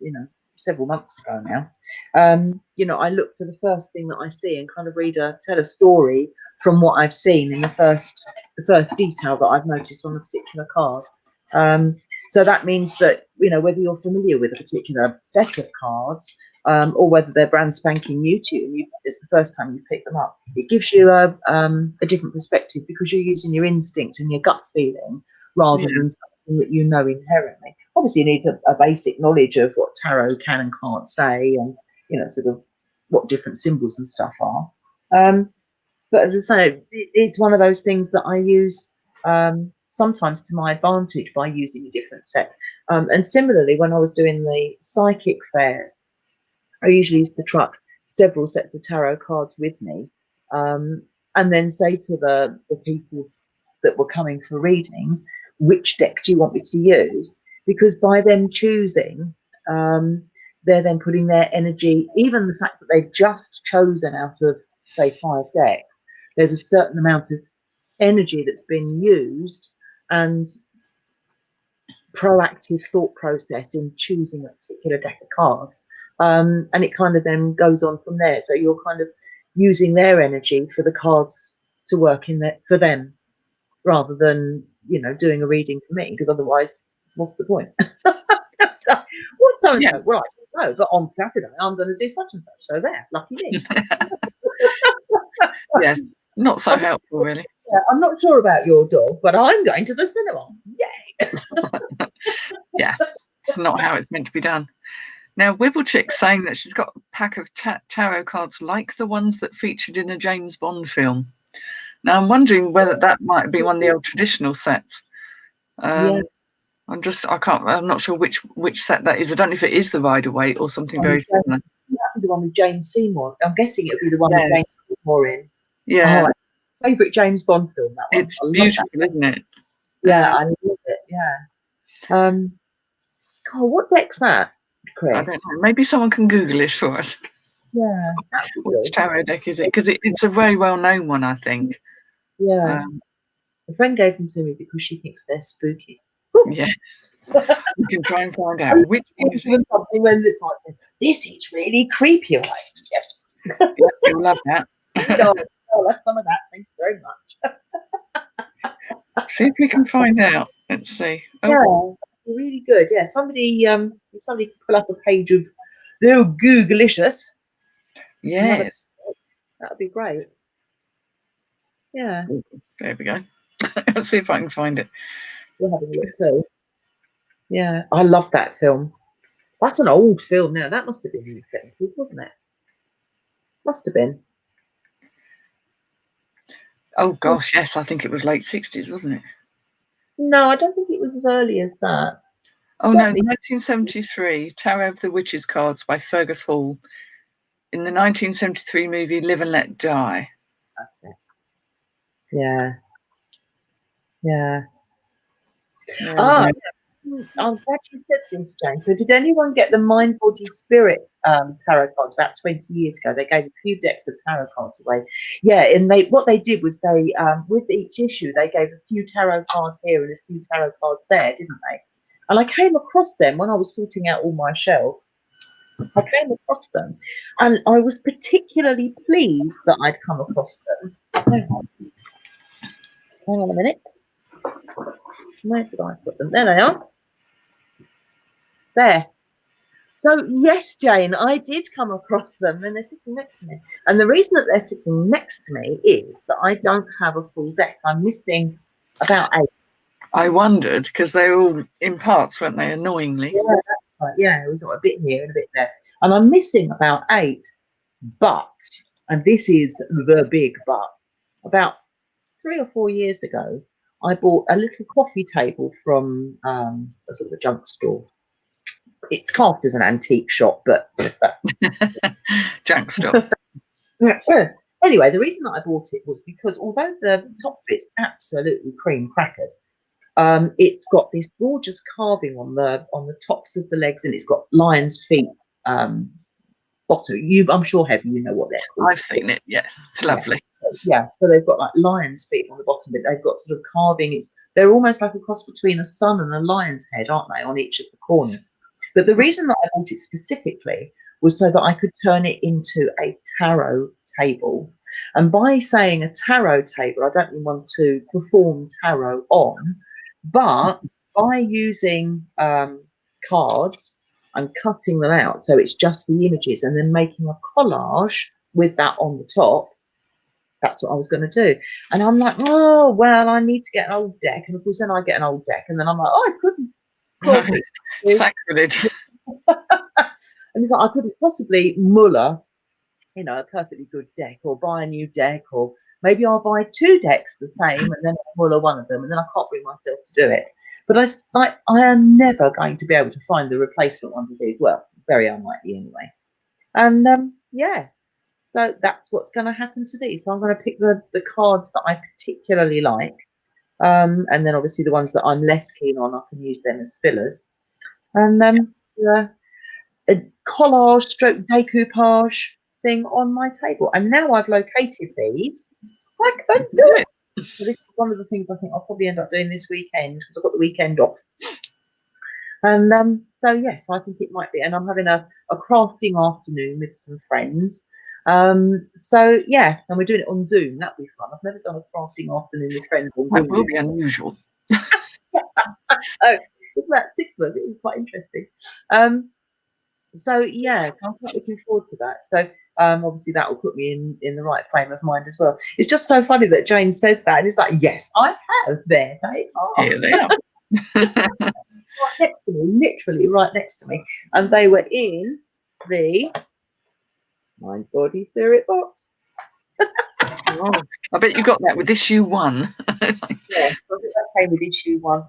several months ago now, I look for the first thing that I see and kind of tell a story from what I've seen in the first detail that I've noticed on a particular card. So that means that whether you're familiar with a particular set of cards or whether they're brand spanking new to you, and it's the first time you pick them up, it gives you a different perspective because you're using your instinct and your gut feeling rather than something that you know inherently. Obviously, you need a basic knowledge of what tarot can and can't say, and sort of what different symbols and stuff are. But as I say, it's one of those things that I use sometimes to my advantage by using a different set. And similarly, when I was doing the psychic fairs, I usually used to truck several sets of tarot cards with me, and then say to the people that were coming for readings, which deck do you want me to use? Because by them choosing, they're then putting their energy, even the fact that they've just chosen out of, say, 5 decks, there's a certain amount of energy that's been used and proactive thought process in choosing a particular deck of cards. And it kind of then goes on from there. So you're kind of using their energy for the cards to work in there for them, rather than doing a reading for me, because otherwise, what's the point? What's so and so? Right, no, but on Saturday I'm going to do such and such. So there, lucky me. Yes, not so helpful, really. Yeah, I'm not sure about your dog, but I'm going to the cinema. Yay! Yeah, it's not how it's meant to be done. Now, Wibblechick's saying that she's got a pack of tarot cards like the ones that featured in a James Bond film. Now, I'm wondering whether that might be one of the old traditional sets. Yeah. I'm not sure which set that is. I don't know if it is the Rider-Waite or something very similar. The one with Jane Seymour. I'm guessing it would be the one with Jane Seymour in. Yeah. Oh, favourite James Bond film, that one. It's beautiful, isn't it? Yeah, I love it. Yeah. Oh, what deck's that, Chris? I don't know. Maybe someone can Google it for us. Yeah. Which tarot deck is it? Because it's a very well-known one, I think. Yeah. A friend gave them to me because she thinks they're spooky. Yeah. We can try and find out which is it. Something when this one says, "This is really creepy." Like, yes. Yeah, you'll love that. I'll have some of that. Thank you very much. See if we can find out. Let's see. Oh. Yeah, really good. Yeah, somebody can pull up a page of little Googlicious. Yes. That would be great. Yeah. There we go. Let's see if I can find it. We're having a look too. Yeah, I love that film. That's an old film now. That must have been in the 70s, wasn't it? Must have been. Oh gosh, yes, I think it was late 60s, wasn't it? No, I don't think it was as early as that. Oh no, 1973, Tarot of the Witches cards by Fergus Hall. In the 1973 movie Live and Let Die. That's it. Yeah. Yeah. I'm glad you said this, Jane. So did anyone get the Mind Body Spirit tarot cards about 20 years ago? They gave a few decks of tarot cards away. Yeah, and what they did was they with each issue they gave a few tarot cards here and a few tarot cards there, didn't they? And I came across them when I was sorting out all my shelves. I came across them and I was particularly pleased that I'd come across them. Hang on a minute. Where did I put them? There they are. There. So yes, Jane, I did come across them, and they're sitting next to me. And the reason that they're sitting next to me is that I don't have a full deck. I'm missing about 8. I wondered, because they were all in parts, weren't they, annoyingly? Yeah, that's right. Yeah, it was a bit here and a bit there, and I'm missing about 8. But, and this is the big but, about 3 or 4 years ago, I bought a little coffee table from a sort of a junk store. It's classed as an antique shop, but Junk stuff. anyway, the reason that I bought it was because although the top of it's absolutely cream crackered, it's got this gorgeous carving on the tops of the legs, and it's got lion's feet. Bottom, I'm sure, Heather, you know what they're called. I've seen it. Yes, it's lovely. Yeah, so they've got like lion's feet on the bottom, but they've got sort of carving. They're almost like a cross between a sun and a lion's head, aren't they, on each of the corners? But the reason that I bought it specifically was so that I could turn it into a tarot table. And by saying a tarot table, I don't mean one to perform tarot on, but by using cards and cutting them out, so it's just the images, and then making a collage with that on the top. That's what I was going to do. And I'm like, oh, well, I need to get an old deck. And of course, then I get an old deck. And then I'm like, oh, I couldn't. Sacrilege. And it's like, I couldn't possibly muller, a perfectly good deck, or buy a new deck, or maybe I'll buy 2 decks the same and then I'll muller one of them. And then I can't bring myself to do it. But I am never going to be able to find the replacement ones of these. Well, very unlikely anyway. And yeah. So that's what's going to happen to these. So I'm going to pick the cards that I particularly like. And then obviously the ones that I'm less keen on, I can use them as fillers. And a collage stroke decoupage thing on my table. And now I've located these, I can do it. So this is one of the things I think I'll probably end up doing this weekend, because I've got the weekend off. And so yes, I think it might be. And I'm having a crafting afternoon with some friends. So yeah, and we're doing it on Zoom. That'll be fun. I've never done a crafting afternoon with friends on Zoom. That will be unusual. Oh, it's about 6 of us. It was quite interesting. So yeah, so I'm quite looking forward to that. So obviously that will put me in the right frame of mind as well. It's just so funny that Jane says that, and it's like, yes, I have. There they are. Here they are. Right next to me, literally right next to me, and they were in the Mind, Body, Spirit box. Oh, I bet you got that with issue 1. Yeah, so I think that came with issue 1.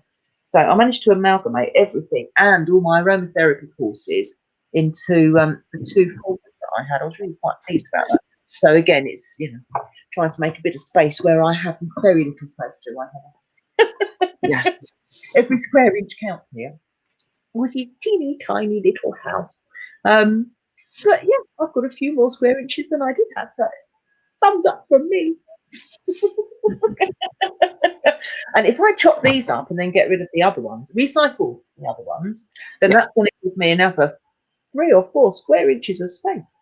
So I managed to amalgamate everything and all my aromatherapy courses into the 2 folders that I had. I was really quite pleased about that. So again, it's trying to make a bit of space where I have very little space to. I have. Yes. Every square inch counts here. Was his teeny tiny little house. But yeah, I've got a few more square inches than I did have. So thumbs up from me. And if I chop these up and then get rid of the other ones, recycle the other ones, then that's going to give me another 3 or 4 square inches of space.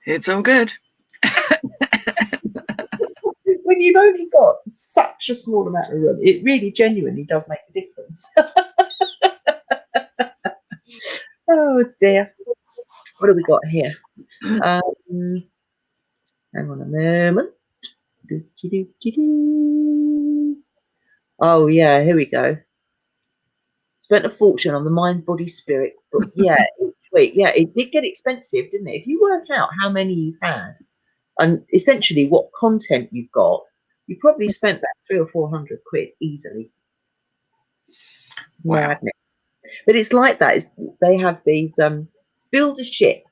It's all good. When you've only got such a small amount of room, it really genuinely does make a difference. Oh dear. What have we got here? Hang on a moment. Oh yeah, here we go. Spent a fortune on the Mind, Body, Spirit book. Yeah, wait, yeah, it did get expensive, didn't it? If you work out how many you've had and essentially what content you've got, you probably spent about 300 or 400 quid easily. Wow. But it's like that. They have these build a ship,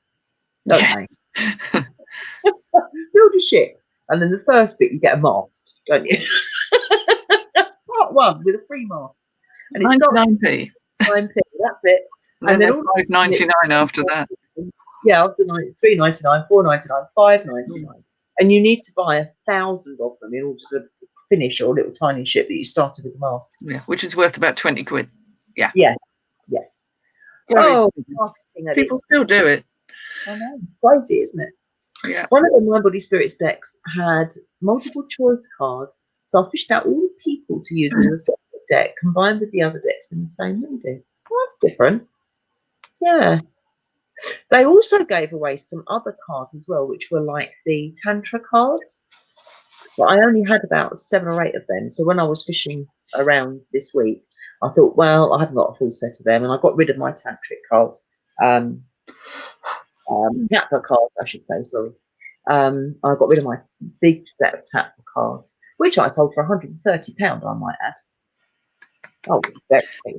don't they? Build a ship, and then the first bit you get a mast, don't you? Part 1 with a free mast, and it's 99p. 9p. That's it. And then $5.99 after that. Yeah, after $3.99, $4.99, $5.99, and you need to buy 1,000 of them in order to finish your little tiny ship that you started with the mast. Yeah, which is worth about 20 quid. Yeah. Yeah. Yes. People still do it. I know. Crazy, isn't it? Yeah. One of the Mind, Body, Spirits decks had multiple choice cards, so I fished out all the people to use as a separate deck, combined with the other decks in the same reading. Well, that's different. Yeah. They also gave away some other cards as well, which were like the Tantra cards. But I only had about 7 or 8 of them. So when I was fishing around this week, I thought, well, I haven't got a full set of them, and I got rid of my tantric cards. Tatler cards, I should say, sorry. I got rid of my big set of Tatler cards, which I sold for £130, I might add. Oh,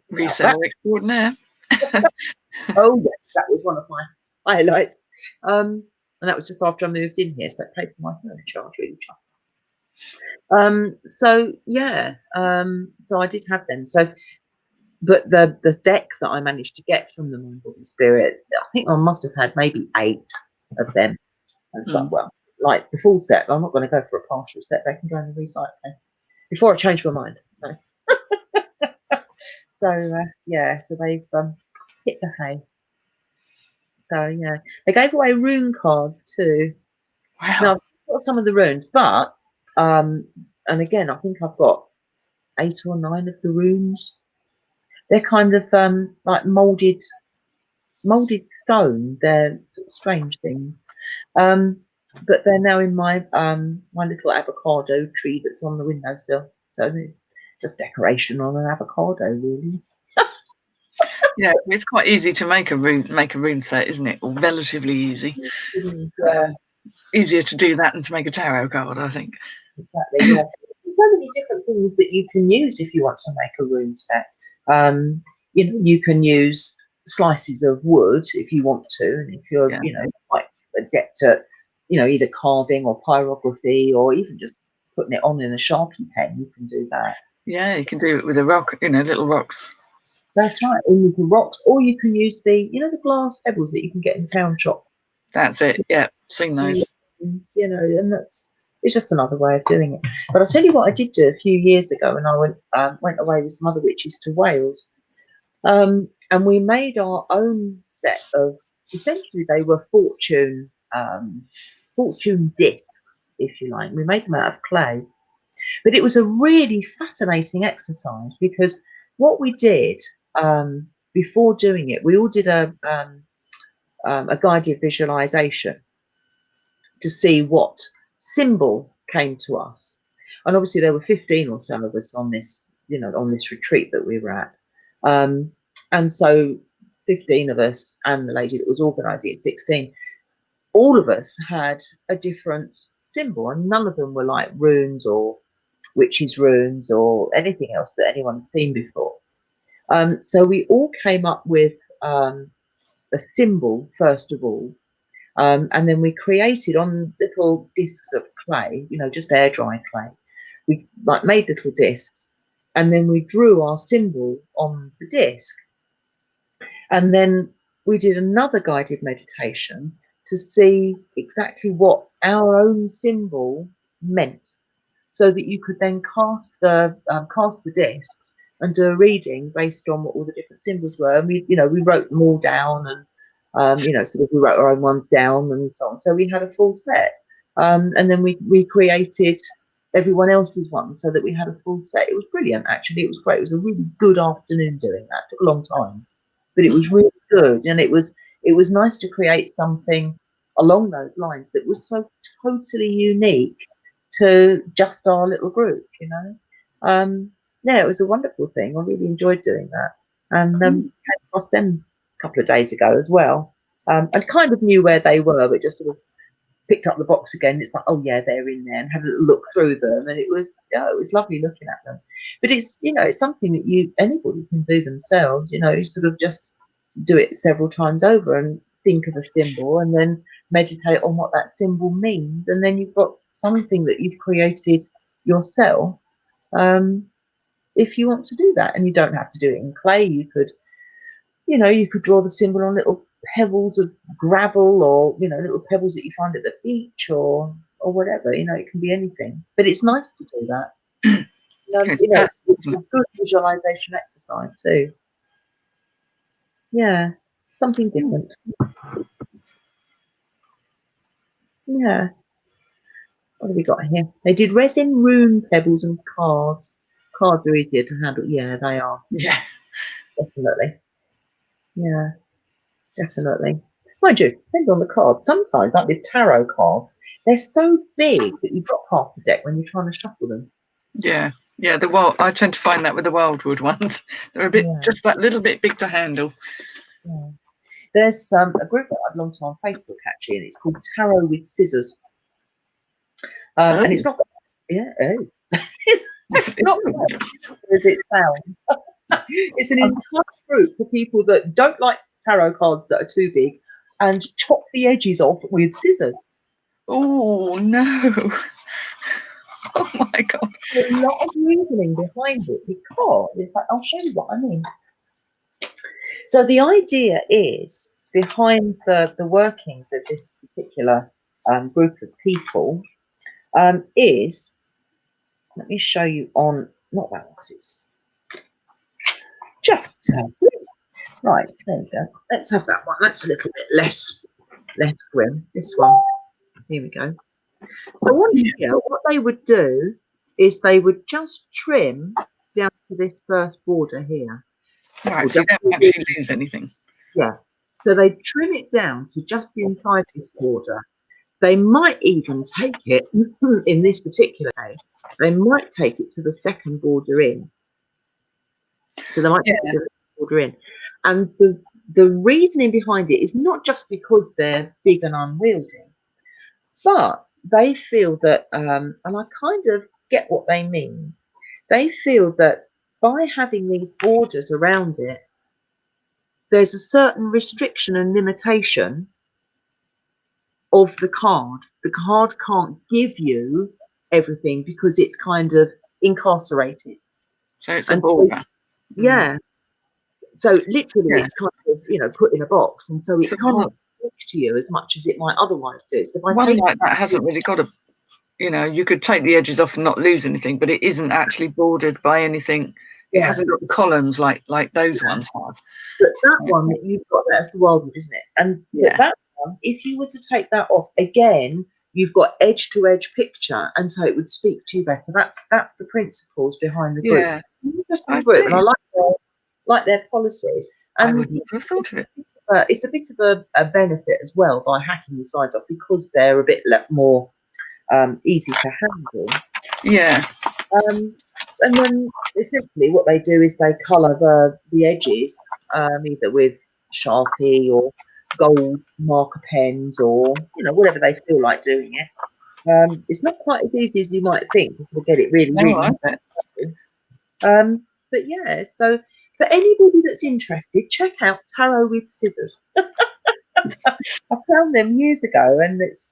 Resale extraordinaire. Oh, yes, that was one of my highlights. And that was just after I moved in here, so I paid for my furniture. I was really chuffed. So yeah, so I did have them. So, but the deck that I managed to get from the Mind Body Spirit, I think I must have had maybe 8 of them. And it's like, well, like the full set, I'm not going to go for a partial set. They can go in the recycling before I change my mind. So, yeah, so they've hit the hay. So yeah, they gave away rune cards too. Wow. Now I've got some of the runes, but and again, I think I've got 8 or 9 of the runes. They're kind of like molded stone. They're sort of strange things. But they're now in my my little avocado tree that's on the windowsill. So just decoration on an avocado, really. Yeah, it's quite easy to make a rune set, isn't it? Or relatively easy. Yeah. Easier to do that than to make a tarot card, I think. Exactly. Yeah. There's so many different things that you can use if you want to make a rune set. You know, you can use slices of wood if you want to, and if you're, you know, quite adept at, you know, either carving or pyrography, or even just putting it on in a Sharpie pen, you can do that. Yeah, you can do it with a rock, you know, little rocks. That's right, or you can rocks, or you can use the, you know, the glass pebbles that you can get in the pound shop. That's it. Yeah, seen those. You know, and it's just another way of doing it. But I'll tell you what I did do a few years ago when I went away with some other witches to Wales. And we made our own set of, essentially they were fortune discs, if you like. We made them out of clay. But it was a really fascinating exercise because what we did before doing it, we all did a guided visualization to see what symbol came to us. And obviously there were 15 or so of us on this, you know, on this retreat that we were at. And so 15 of us and the lady that was organising it, 16, all of us had a different symbol, and none of them were like runes or witches' runes or anything else that anyone had seen before. So we all came up with a symbol, first of all, and then we created on little discs of clay, you know, just air dry clay. We like made little discs, and then we drew our symbol on the disc. And then we did another guided meditation to see exactly what our own symbol meant, so that you could then cast the discs and do a reading based on what all the different symbols were. And we, you know, we wrote them all down, and you know, sort of we wrote our own ones down and so on. So we had a full set, and then we created everyone else's ones so that we had a full set. It was brilliant, actually. It was great. It was a really good afternoon doing that. It took a long time, but it was really good, and it was nice to create something along those lines that was so totally unique to just our little group, you know. Yeah, it was a wonderful thing. I really enjoyed doing that, and came across them a couple of days ago as well. I kind of knew where they were, but just sort of picked up the box again. It's like, oh yeah, they're in there, and had a little look through them, and it was lovely looking at them. But it's, you know, it's something that anybody can do themselves. You know, you sort of just do it several times over and think of a symbol, and then meditate on what that symbol means, and then you've got something that you've created yourself. If you want to do that, and you don't have to do it in clay, you could, you know, you could draw the symbol on little pebbles of gravel, or, you know, little pebbles that you find at the beach, or whatever. You know, it can be anything, but it's nice to do that. You know, it's a good visualization exercise too. Yeah, something different. Yeah. What have we got here? They did resin, rune pebbles, and cards. Cards are easier to handle. Yeah, they are. Yeah. Definitely. Yeah. Definitely. Mind you, depends on the card. Sometimes, like with tarot cards, they're so big that you drop half the deck when you're trying to shuffle them. Yeah, yeah. The wild, I tend to find that with the wildwood ones, they're a bit Yeah. just that little bit big to handle. Yeah. There's a group that I belong to on Facebook actually, and it's called Tarot with Scissors. Oh. And it's not, yeah, oh. it's not as it sounds. It's an entire group for people that don't like tarot cards that are too big and chop the edges off with scissors. Oh no! Oh my god! A lot of reasoning behind it because, in fact, I'll show you what I mean. So the idea is behind the workings of this particular group of people is, let me show you on, not that one because it's just right, there we go. Let's have that one. That's a little bit less grim. This one. Here we go. So what they would do is they would just trim down to this first border here. Right, so you don't actually lose anything. Yeah. So they trim it down to just inside this border. They might even take it, in this particular case, they might take it to the second border in. So they might take it to the border in. And the reasoning behind it is not just because they're big and unwieldy, but they feel that, and I kind of get what they mean, they feel that by having these borders around it, there's a certain restriction and limitation of the card. The card can't give you everything because it's kind of incarcerated. So it's a border. Yeah. So literally it's kind of, put in a box, and so it can't speak to you as much as it might otherwise do. So by one like that hasn't really got a, you could take the edges off and not lose anything, but it isn't actually bordered by anything. It hasn't got the columns like those ones have. But that one that you've got, that's the wildwood, isn't it? And that one, if you were to take that off, again, you've got edge to edge picture, and so it would speak to you better. That's the principles behind the group. Yeah, Interesting group, and I like their policies. And I wouldn't have thought of it. It's a bit of a benefit as well by hacking the sides off because they're a bit more easy to handle. Yeah. And then essentially what they do is they colour the edges either with Sharpie or gold marker pens or whatever they feel like doing it. It's not quite as easy as you might think to get it really. But yeah, so for anybody that's interested, check out Tarot with Scissors. I found them years ago, and it's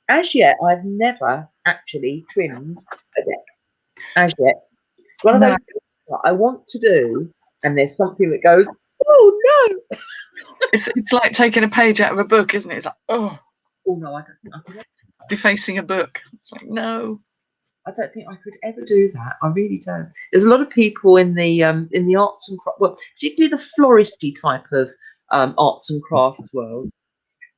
as yet I've never actually trimmed a deck. As yet, one of those things that I want to do, and there's something that goes, oh no! It's like taking a page out of a book, isn't it? It's like, oh no, I don't think I could. Defacing a book. It's like, no. I don't think I could ever do that. I really don't. There's a lot of people in the arts and crafts, well, particularly the floristy type of arts and crafts world,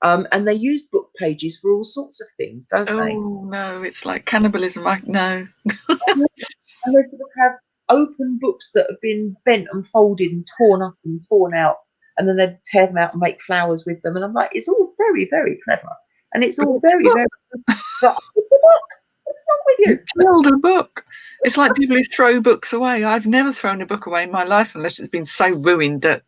and they use book pages for all sorts of things, don't they? Oh no, it's like cannibalism. No. And they sort of have open books that have been bent and folded and torn up and torn out, and then they tear them out and make flowers with them. And I'm like, it's all very, very clever, and it's all very, very. But it's a book. What's wrong with you? Build a book. It's like people who throw books away. I've never thrown a book away in my life unless it's been so ruined that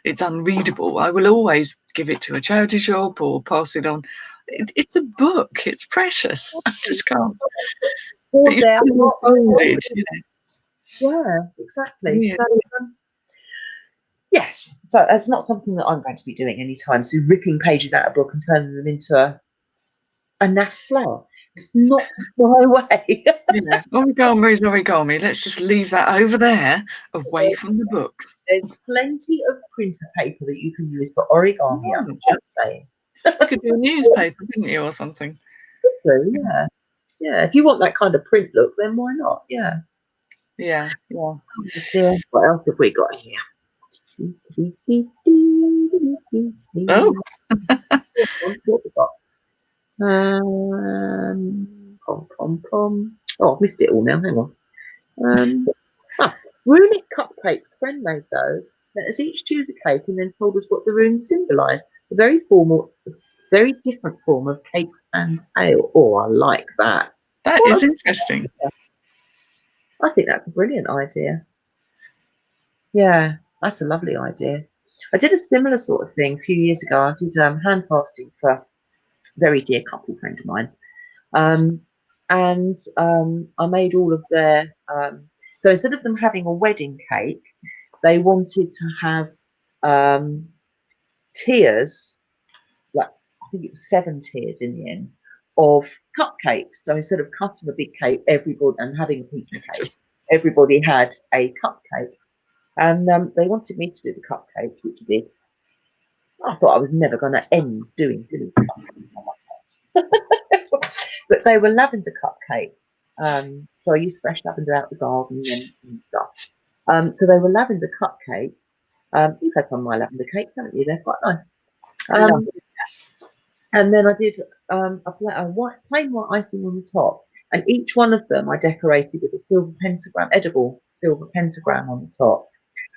it's unreadable. I will always give it to a charity shop or pass it on. It's a book. It's precious. I just can't. Or they're not folded, Yeah, exactly. Yeah. So, yes, so that's not something that I'm going to be doing anytime soon, ripping pages out of a book and turning them into a naff flower. It's not my way. Origami is origami. Let's just leave that over there, away from the books. There's plenty of printer paper that you can use for origami, I'm just saying. You could do a newspaper, couldn't you, or something? Yeah. Yeah, if you want that kind of print look, then why not? Yeah. Yeah. What else have we got here? Oh. What we got? Oh, I've missed it all now. Hang on. Runic cupcakes. Friend made those. let us each choose a cake and then told us what the runes symbolised. A very formal, very different form of cakes and ale. Oh, I like that. That is interesting. I think that's a brilliant idea. Yeah, that's a lovely idea. I did a similar sort of thing a few years ago. I did hand fasting for a very dear couple friend of mine. I made all of their so instead of them having a wedding cake, they wanted to have tiers, like I think it was 7 tiers in the end, of cupcakes. So instead of cutting a big cake, everybody and having a piece of cake, everybody had a cupcake. And they wanted me to do the cupcakes, which I did. I thought I was never going to end doing cupcakes. But they were lavender cupcakes. So I used fresh lavender out the garden and stuff. So they were lavender cupcakes. You've had some of my lavender cakes, haven't you? They're quite nice. I love it, yes. And then I did a plain white icing on the top. And each one of them I decorated with a silver pentagram, edible silver pentagram on the top.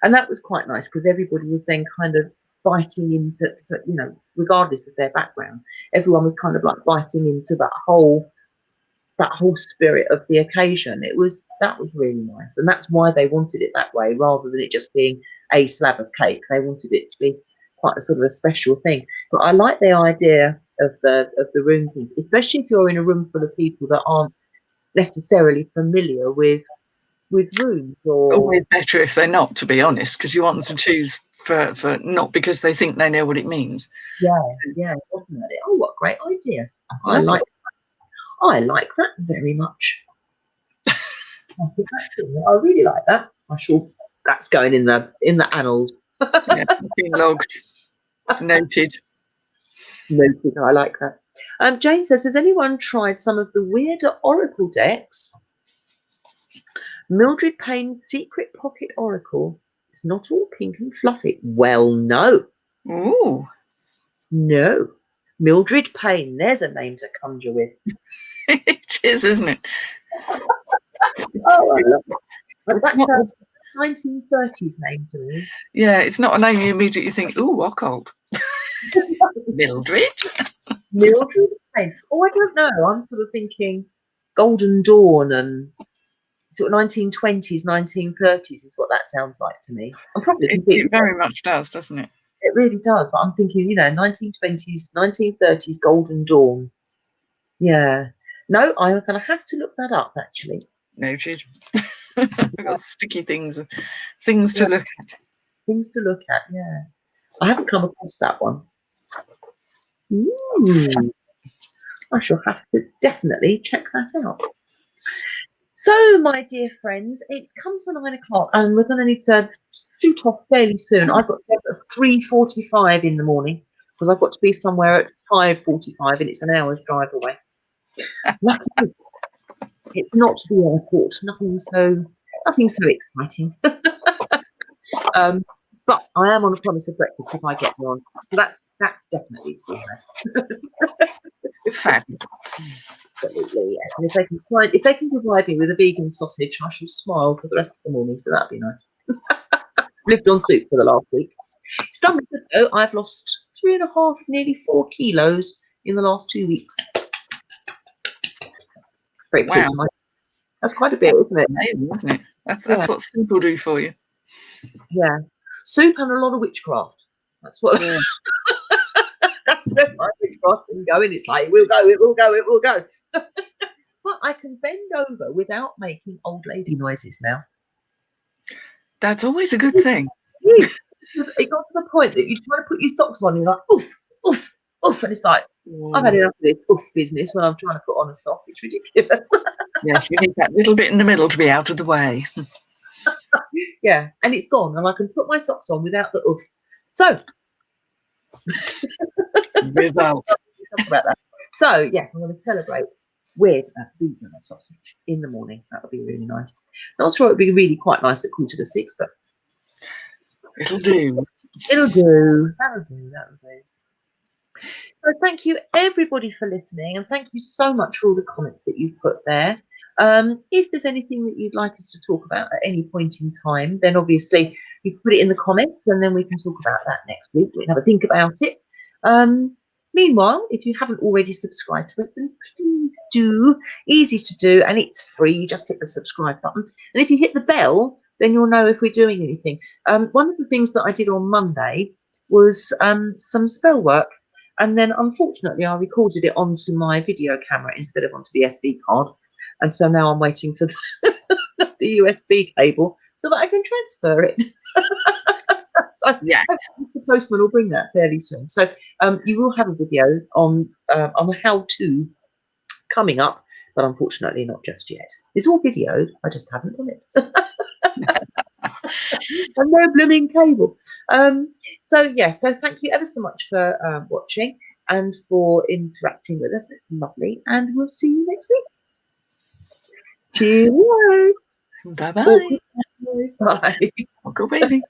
And that was quite nice because everybody was then kind of biting into, you know, regardless of their background, everyone was kind of like biting into that whole spirit of the occasion. That was really nice. And that's why they wanted it that way rather than it just being a slab of cake. They wanted it to be quite a sort of a special thing. But I like the idea of the room things, especially if you're in a room full of people that aren't necessarily familiar with rooms. Or always better if they're not, to be honest, because you want them to choose for not because they think they know what it means. Yeah, definitely. Oh, what a great idea! I like that very much. I think that's good. I really like that. That's going in the annals. Yeah, it's been logged. Noted. Noted. I like that. Jane says, has anyone tried some of the weirder oracle decks? Mildred Payne's Secret Pocket Oracle. It's not all pink and fluffy. Well, no. Ooh. No. Mildred Payne. There's a name to conjure with. It is, isn't it? Oh, I love it. That's a 1930s name to me. Yeah, it's not a name you immediately think, ooh, occult. Mildred? Mildred Payne. Oh, I don't know. I'm sort of thinking Golden Dawn and sort of 1920s, 1930s is what that sounds like to me. I'm probably completely. It very much does, doesn't it? It really does. But I'm thinking, 1920s, 1930s Golden Dawn. Yeah. No, I'm going to have to look that up, actually. Noted. I've got sticky things to look at. Things to look at, yeah. I haven't come across that one. I shall have to definitely check that out. So, my dear friends, it's come to 9 o'clock and we're going to need to shoot off fairly soon. I've got to get at 3:45 in the morning because I've got to be somewhere at 5:45 and it's an hour's drive away. Luckily, it's not the airport. Nothing so exciting. But I am on a promise of breakfast if I get one. So that's definitely to be had. Fabulous. Absolutely, yes. And if they can provide me with a vegan sausage, I shall smile for the rest of the morning. So that'd be nice. Lived on soup for the last week. It's done me good though. I've lost 3.5, nearly 4 kilos in the last 2 weeks. Very pleased. That's quite a bit, isn't it? Amazing, isn't it? That's what soup will do for you. Yeah, soup and a lot of witchcraft. That's what. Yeah. That's where my witchcraft can go, and it's like it will go. But I can bend over without making old lady noises now. That's always a good thing. It got to the point that you try to put your socks on, and you're like, oof, oof, oof, and it's like, I've had enough of this oof business when I'm trying to put on a sock. It's ridiculous. Yes, you need that little bit in the middle to be out of the way. Yeah, and it's gone, and I can put my socks on without the oof. So, result. About that. So, yes, I'm going to celebrate with a vegan sausage in the morning. That'll be really nice. Not sure it'll be really quite nice at 5:45, but it'll do. That'll do. So thank you everybody for listening, and thank you so much for all the comments that you've put there. If there's anything that you'd like us to talk about at any point in time, then obviously You can put it in the comments, and then we can talk about that next week. We can have a think about it. Meanwhile, if you haven't already subscribed to us, then please do. Easy to do, and it's free. Just hit the subscribe button, and if you hit the bell, then you'll know if we're doing anything. One of the things that I did on Monday was some spell work, and then unfortunately I recorded it onto my video camera instead of onto the SD card, and so now I'm waiting for the USB cable so that I can transfer it. So Yeah. the postman will bring that fairly soon. So you will have a video on how to coming up, but unfortunately not just yet. It's all videoed. I just haven't done it. And no blooming cable. So thank you ever so much for watching and for interacting with us. It's lovely, and we'll see you next week. Cheerio. Bye-bye. Bye. Good baby.